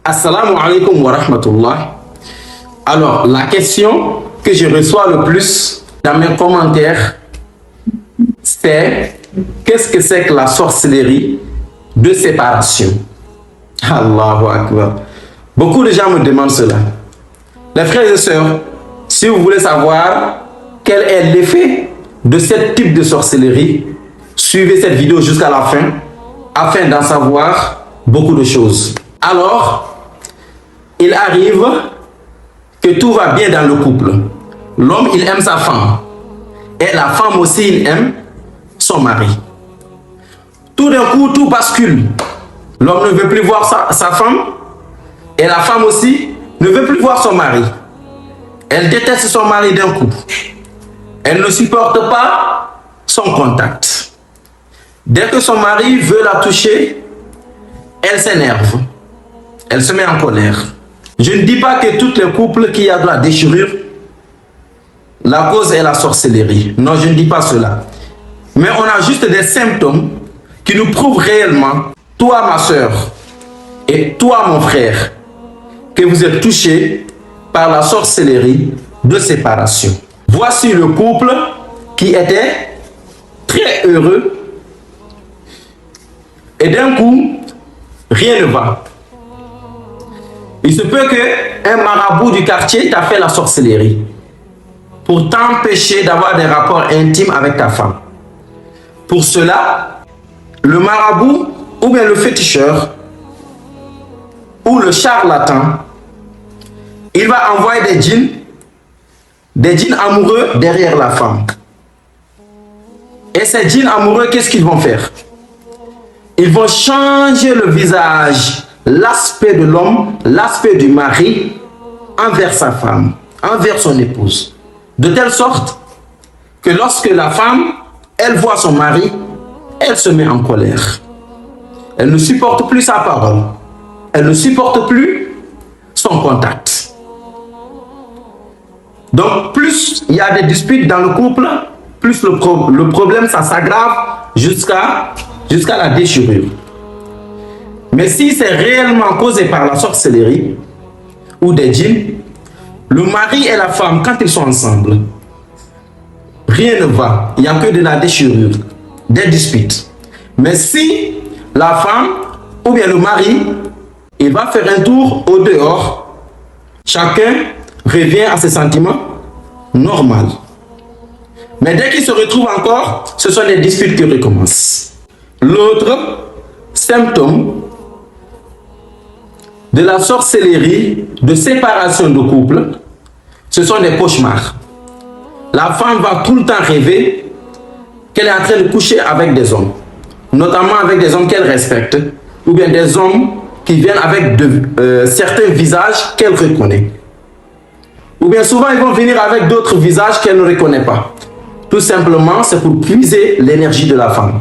Assalamu alaikum wa rahmatullah. Alors, la question que je reçois le plus dans mes commentaires, c'est qu'est-ce que c'est que la sorcellerie de séparation? Allahu Akbar. Beaucoup de gens me demandent cela. Les frères et sœurs, si vous voulez savoir quel est l'effet de ce type de sorcellerie, suivez cette vidéo jusqu'à la fin afin d'en savoir beaucoup de choses. Alors, il arrive que tout va bien dans le couple. L'homme, il aime sa femme. Et la femme aussi, il aime son mari. Tout d'un coup, tout bascule. L'homme ne veut plus voir sa femme. Et la femme aussi ne veut plus voir son mari. Elle déteste son mari d'un coup. Elle ne supporte pas son contact. Dès que son mari veut la toucher, elle s'énerve. Elle se met en colère. Je ne dis pas que tous les couples qui ont de la déchirure, la cause est la sorcellerie. Non, je ne dis pas cela. Mais on a juste des symptômes qui nous prouvent réellement, toi ma soeur et toi mon frère, que vous êtes touchés par la sorcellerie de séparation. Voici le couple qui était très heureux et d'un coup, rien ne va. Il se peut qu'un marabout du quartier t'a fait la sorcellerie pour t'empêcher d'avoir des rapports intimes avec ta femme. Pour cela, le marabout ou bien le féticheur ou le charlatan, il va envoyer des djinns amoureux derrière la femme. Et ces djinns amoureux, qu'est-ce qu'ils vont faire? Ils vont changer le visage, l'aspect de l'homme, l'aspect du mari envers sa femme, envers son épouse. De telle sorte que lorsque la femme, elle voit son mari, elle se met en colère. Elle ne supporte plus sa parole. Elle ne supporte plus son contact. Donc, plus il y a des disputes dans le couple, plus le problème, ça s'aggrave jusqu'à la déchirure. Mais si c'est réellement causé par la sorcellerie ou des djinns, le mari et la femme, quand ils sont ensemble, rien ne va. Il n'y a que de la déchirure, des disputes. Mais si la femme ou bien le mari, il va faire un tour au dehors, chacun revient à ses sentiments normaux. Mais dès qu'il se retrouve encore, ce sont les disputes qui recommencent. L'autre symptôme de la sorcellerie de séparation de couple, ce sont des cauchemars. La femme va tout le temps rêver qu'elle est en train de coucher avec des hommes, notamment avec des hommes qu'elle respecte, ou bien des hommes qui viennent avec certains visages qu'elle reconnaît. Ou bien souvent, ils vont venir avec d'autres visages qu'elle ne reconnaît pas. Tout simplement, c'est pour puiser l'énergie de la femme.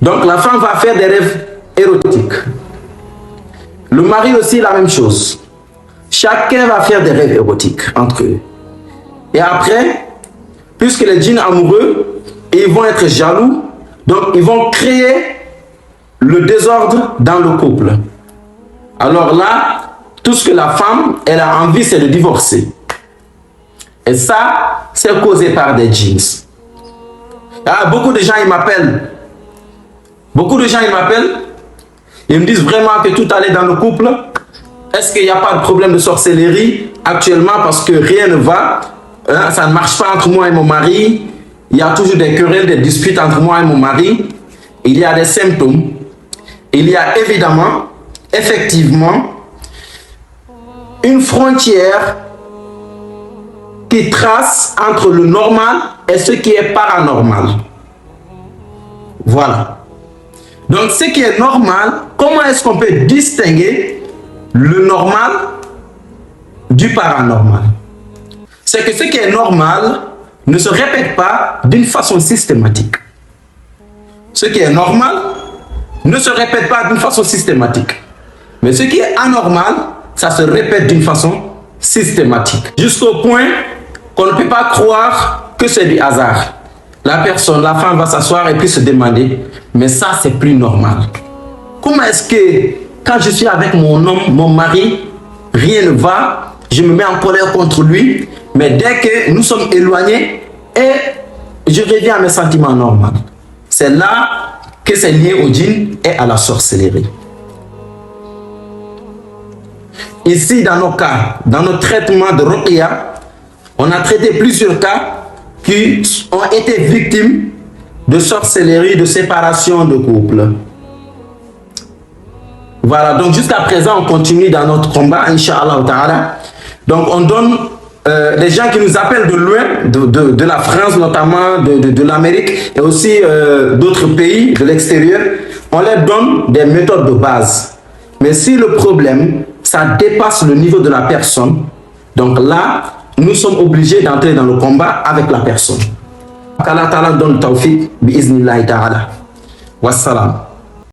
Donc, la femme va faire des rêves érotiques. Le mari aussi, la même chose. Chacun va faire des rêves érotiques entre eux. Et après, puisque les djinns amoureux, ils vont être jaloux, donc ils vont créer le désordre dans le couple. Alors là, tout ce que la femme, elle a envie, c'est de divorcer. Et ça, c'est causé par des djinns. Ah, beaucoup de gens, ils m'appellent. Ils me disent vraiment que tout allait dans le couple. Est-ce qu'il n'y a pas de problème de sorcellerie actuellement parce que rien ne va? Ça ne marche pas entre moi et mon mari. Il y a toujours des querelles, des disputes entre moi et mon mari. Il y a des symptômes. Il y a évidemment, effectivement, une frontière qui trace entre le normal et ce qui est paranormal. Voilà. Donc, ce qui est normal, comment est-ce qu'on peut distinguer le normal du paranormal? C'est que ce qui est normal ne se répète pas d'une façon systématique. Ce qui est normal ne se répète pas d'une façon systématique. Mais ce qui est anormal, ça se répète d'une façon systématique. Jusqu'au point qu'on ne peut pas croire que c'est du hasard. La femme va s'asseoir et puis se demander, mais ça c'est plus normal. Comment est-ce que quand je suis avec mon homme, mon mari, rien ne va, je me mets en colère contre lui, mais dès que nous sommes éloignés, et je reviens à mes sentiments normaux. C'est là que c'est lié au djinn et à la sorcellerie. Ici, dans nos cas, dans notre traitement de Ruqya, on a traité plusieurs cas qui ont été victimes de sorcellerie, de séparation de couple. Voilà, donc jusqu'à présent, on continue dans notre combat, Inch'Allah Ta'ala. Donc on donne les gens qui nous appellent de loin, de la France notamment, de l'Amérique et aussi d'autres pays de l'extérieur, on leur donne des méthodes de base. Mais si le problème, ça dépasse le niveau de la personne, donc là, nous sommes obligés d'entrer dans le combat avec la personne. qu'Allah Ta'ala donne le tawfiq, bi-iznillah ta'ala. Wassalam.